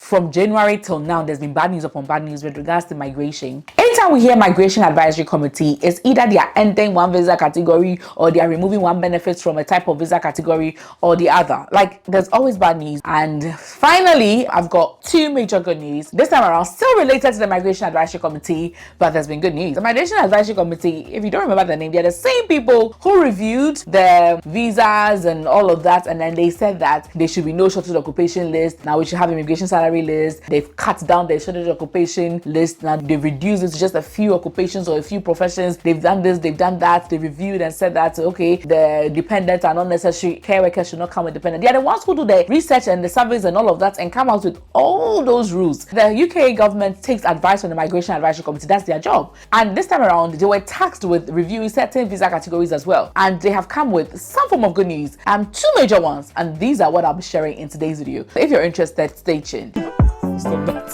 from January till now, there's been bad news upon bad news with regards to migration. Anytime we hear Migration Advisory Committee, it's either they are ending one visa category or they are removing one benefit from a type of visa category or the other. Like, there's always bad news. And finally, I've got two major good news. This time around, still related to the Migration Advisory Committee, but there's been good news. The Migration Advisory Committee, if you don't remember the name, they're the same people who reviewed the visas and all of that, and then they said that there should be no shortage occupation list. Now we should have immigration salary list. They've cut down the shortage occupation list. Now they've reduced it to just a few occupations or a few professions. They've done this, they've done that. They reviewed and said that, okay, the dependent and unnecessary care workers should not come with dependent. They are the ones who do the research and the surveys and all of that and come out with all those rules. The UK government takes advice from the Migration Advisory Committee. That's their job. And this time around, they were tasked with reviewing certain visa categories as well. And they have come with some form of good news and two major ones. And these are what I'll be sharing in today's video. If you're interested, stay tuned. Stop that.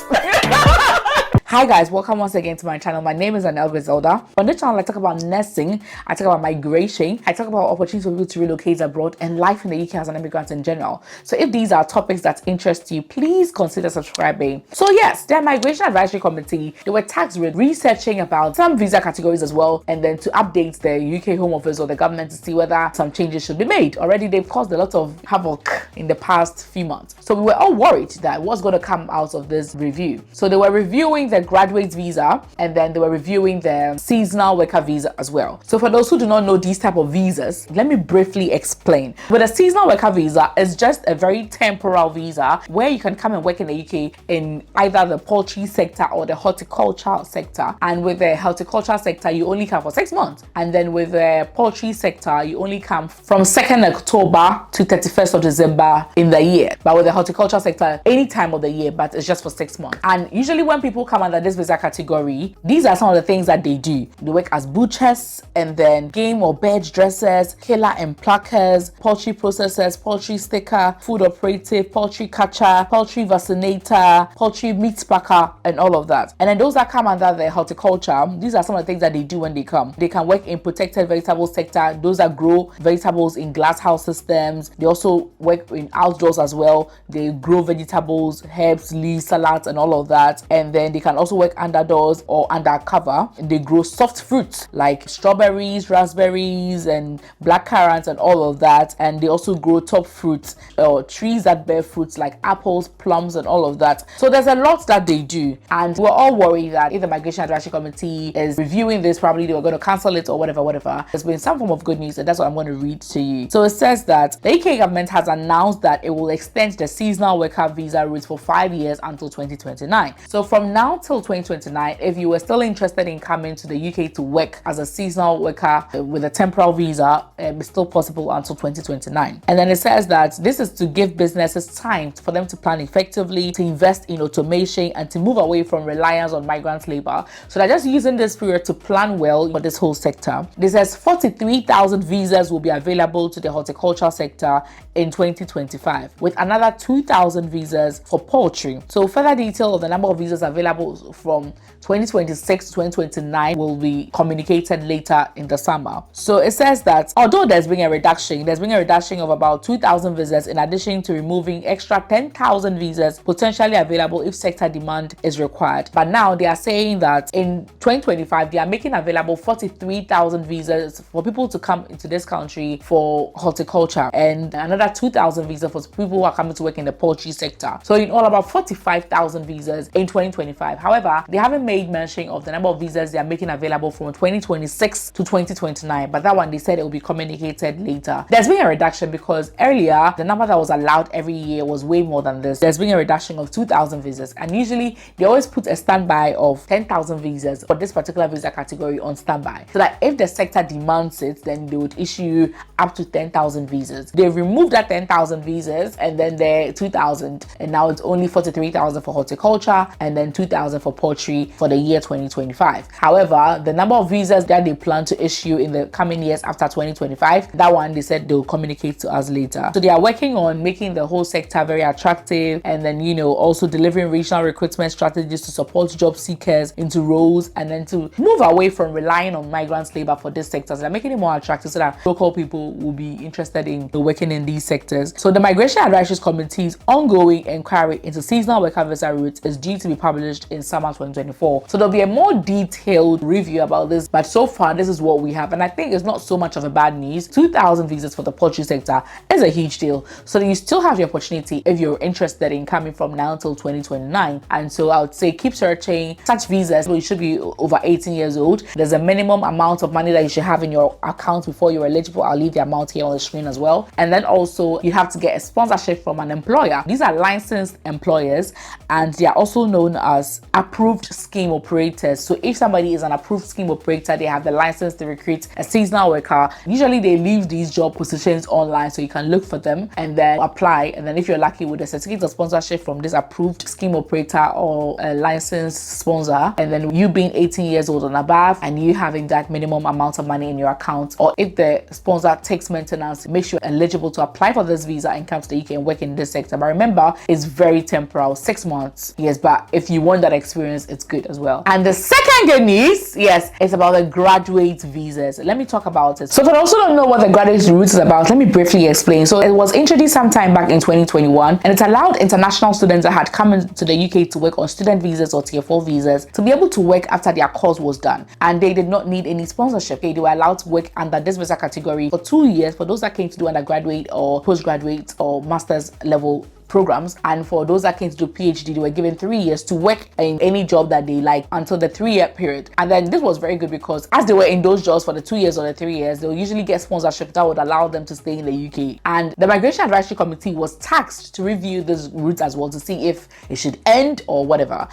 Hi guys, welcome once again to my channel. My name is Anel Griselda. On this channel, I talk about nursing, I talk about migration, I talk about opportunities for people to relocate abroad and life in the UK as an immigrant in general. So if these are topics that interest you, please consider subscribing. So yes, the Migration Advisory Committee, they were tasked with researching about some visa categories as well, and then to update the UK Home Office or the government to see whether some changes should be made. Already they've caused a lot of havoc in the past few months. So we were all worried that what's going to come out of this review. So they were reviewing the graduate visa, and then they were reviewing the seasonal worker visa as well. So for those who do not know these type of visas, let me briefly explain. With a seasonal worker visa, it's just a very temporal visa where you can come and work in the UK in either the poultry sector or the horticultural sector. And with the horticultural sector, you only come for 6 months. And then with the poultry sector, you only come from 2nd October to 31st of December in the year. But with the horticultural sector, any time of the year, but it's just for 6 months. And usually when people come under this visa category, these are some of the things that they do. They work as butchers, and then game or bird dressers, killer and pluckers, poultry processors, poultry sticker, food operative, poultry catcher, poultry vaccinator, poultry meat packer, and all of that. And then those that come under the horticulture, these are some of the things that they do when they come. They can work in protected vegetable sector, those that grow vegetables in glass house systems. They also work in outdoors as well. They grow vegetables, herbs, leaves, salads, and all of that. And then they can also work under doors or undercover. They grow soft fruits like strawberries, raspberries, and black currants, and all of that. And they also grow top fruits or trees that bear fruits like apples, plums, and all of that. So there's a lot that they do, and we're all worried that if the Migration Advisory Committee is reviewing this, probably they were going to cancel it or whatever. There's been some form of good news, and that's what I'm going to read to you. So it says that the UK government has announced that it will extend the seasonal worker visa route for 5 years until 2029. So from now till 2029, if you were still interested in coming to the UK to work as a seasonal worker with a temporal visa, it's still possible until 2029. And then it says that this is to give businesses time for them to plan effectively, to invest in automation, and to move away from reliance on migrant labor. So they're just using this period to plan well for this whole sector. This says 43,000 visas will be available to the horticultural sector in 2025, with another 2,000 visas for poultry. So further detail of the number of visas available from 2026 to 2029 will be communicated later in the summer. So it says that although there's been a reduction of about 2,000 visas, in addition to removing extra 10,000 visas potentially available if sector demand is required. But now they are saying that in 2025, they are making available 43,000 visas for people to come into this country for horticulture, and another 2,000 visas for people who are coming to work in the poultry sector. So in all, about 45,000 visas in 2025. However, they haven't made mention of the number of visas they are making available from 2026 to 2029, but that one they said it will be communicated later. There's been a reduction because earlier the number that was allowed every year was way more than this. There's been a reduction of 2,000 visas, and usually they always put a standby of 10,000 visas for this particular visa category on standby, so that if the sector demands it, then they would issue up to 10,000 visas. They've removed that 10,000 visas, and then the 2,000, and now it's only 43,000 for horticulture, and then 2,000 3,000 for poultry for the year 2025. However, the number of visas that they plan to issue in the coming years after 2025, that one they said they'll communicate to us later. So they are working on making the whole sector very attractive, and then also delivering regional recruitment strategies to support job seekers into roles, and then to move away from relying on migrant labor for these sectors. They're making it more attractive so that local people will be interested in working in these sectors. So the Migration Advisory Committee's ongoing inquiry into seasonal worker visa routes is due to be published in summer 2024. So there'll be a more detailed review about this, but so far this is what we have, and I think it's not so much of a bad news. 2,000 visas for the poultry sector is a huge deal. So you still have the opportunity if you're interested in coming from now until 2029. And so I would say keep searching such visas. You should be over 18 years old. There's a minimum amount of money that you should have in your account before you're eligible. I'll leave the amount here on the screen as well. And then also you have to get a sponsorship from an employer. These are licensed employers, and they are also known as approved scheme operators. So if somebody is an approved scheme operator, they have the license to recruit a seasonal worker. Usually they leave these job positions online, so you can look for them and then apply. And then if you're lucky with a certificate of sponsorship from this approved scheme operator or a licensed sponsor, and then you being 18 years old and above, and you having that minimum amount of money in your account, or if the sponsor takes maintenance, make sure you're eligible to apply for this visa and come to the UK and work in this sector. But remember, it's very temporal, 6 months. Yes, but if you want that experience, it's good as well. And the second good news, yes, it's about the graduate visas. Let me talk about it. So for those who don't know what the graduate route is about, let me briefly explain. So it was introduced sometime back in 2021, and it allowed international students that had come into the UK to work on student visas or Tier 4 visas to be able to work after their course was done, and they did not need any sponsorship. They were allowed to work under this visa category for 2 years for those that came to do undergraduate or postgraduate or master's level programs, and for those that came to do PhD, they were given 3 years to work in any job that they like until the 3-year period. And then this was very good because as they were in those jobs for the 2 years or the 3 years, they'll usually get sponsorship that would allow them to stay in the UK. And the Migration Advisory Committee was tasked to review this route as well to see if it should end or whatever,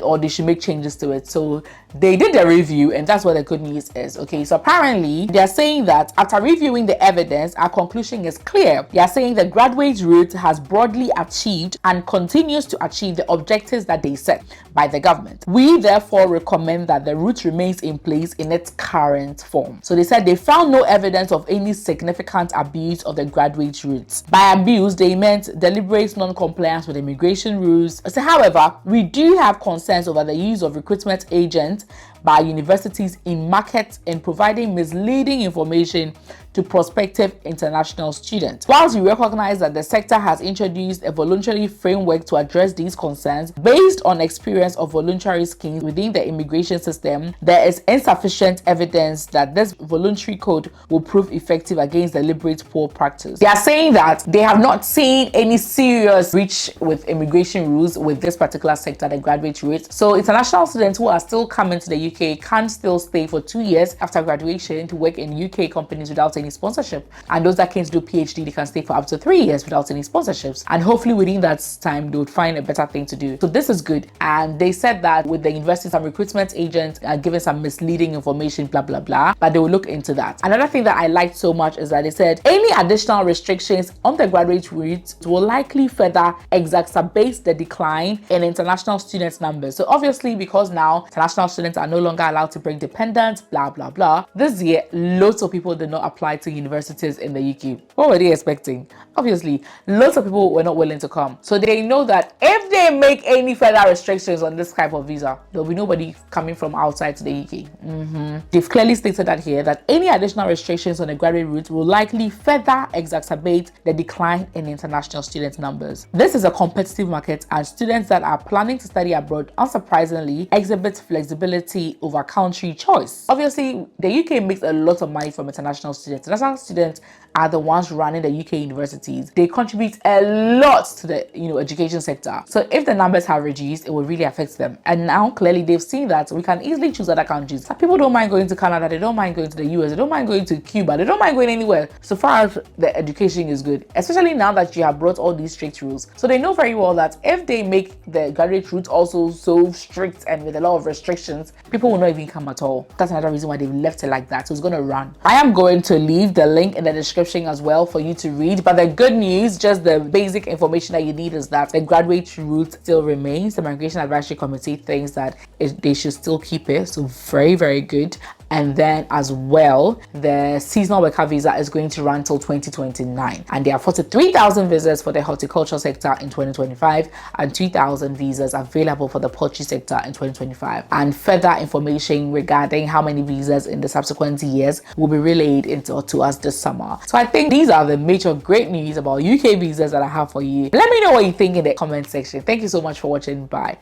or they should make changes to it. So they did the review, and that's what the good news is. Okay, so apparently they're saying that after reviewing the evidence, our conclusion is clear. They are saying the graduate route has broadly achieved and continues to achieve the objectives that they set by the government. We therefore recommend that the route remains in place in its current form. So they said they found no evidence of any significant abuse of the graduate route. By abuse, they meant deliberate non-compliance with immigration rules. So, however, we do have concerns over the use of recruitment agents by universities in markets and providing misleading information to prospective international students. Whilst we recognize that the sector has introduced a voluntary framework to address these concerns based on experience of voluntary schemes within the immigration system, there is insufficient evidence that this voluntary code will prove effective against deliberate poor practice. They are saying that they have not seen any serious breach with immigration rules with this particular sector, the graduate route. So international students who are still coming to the UK can still stay for 2 years after graduation to work in UK companies without any sponsorship, and those that came to do PhD, they can stay for up to 3 years without any sponsorships, and hopefully within that time they would find a better thing to do. So this is good. And they said that with the university, some recruitment agents are giving some misleading information, blah blah blah, but they will look into that. Another thing that I liked so much is that they said any additional restrictions on the graduate route will likely further exacerbate the decline in international students numbers. So obviously, because now international students are no longer allowed to bring dependents, blah blah blah, this year loads of people did not apply to universities in the UK. What were they expecting? Obviously, lots of people were not willing to come. So they know that if they make any further restrictions on this type of visa, there'll be nobody coming from outside to the UK. They've clearly stated that here, that any additional restrictions on the graduate route will likely further exacerbate the decline in international student numbers. This is a competitive market, and students that are planning to study abroad, unsurprisingly, exhibit flexibility over country choice. Obviously, the UK makes a lot of money from international students. International students are the ones running the UK universities. They contribute a lot to the education sector. So if the numbers have reduced, it will really affect them. And now clearly they've seen that we can easily choose other countries. Some people don't mind going to Canada, they don't mind going to the US, they don't mind going to Cuba, they don't mind going anywhere so far as the education is good, especially now that you have brought all these strict rules. So they know very well that if they make the graduate route also so strict and with a lot of restrictions, people will not even come at all. That's another reason why they've left it like that. So it's going to run. I am going to leave the link in the description as well for you to read, but the good news, just the basic information that you need is that the graduate route still remains. The Migration Advisory Committee thinks that they should still keep it. So very, very good. And then as well, the seasonal worker visa is going to run till 2029. And there are 43,000 visas for the horticulture sector in 2025 and 2,000 visas available for the poultry sector in 2025. And further information regarding how many visas in the subsequent years will be relayed to us this summer. So I think these are the major great news about UK visas that I have for you. Let me know what you think in the comment section. Thank you so much for watching. Bye.